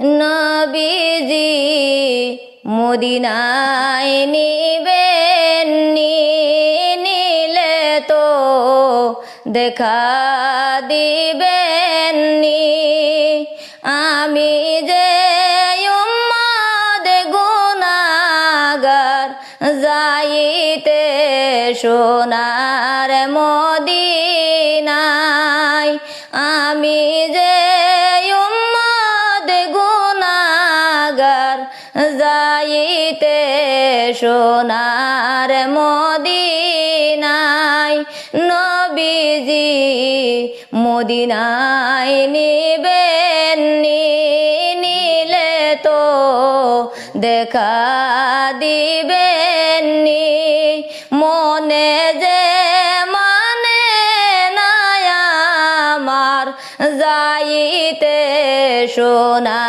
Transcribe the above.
নবীজি মদিনায় নিবেন, নিলে তো দেখা দিবেন। আমি যে উম্মত গুনাহগার, যাইতে সোনার মদিনায়। আমি যে উম্মত গুনাহগার, যাইতে সোনার মদিনায়। নবীজি মদিনায় নিবেন, নিলে তো দেখা দিবেন। মনে যে মানে না আমার, যাইতে সোনা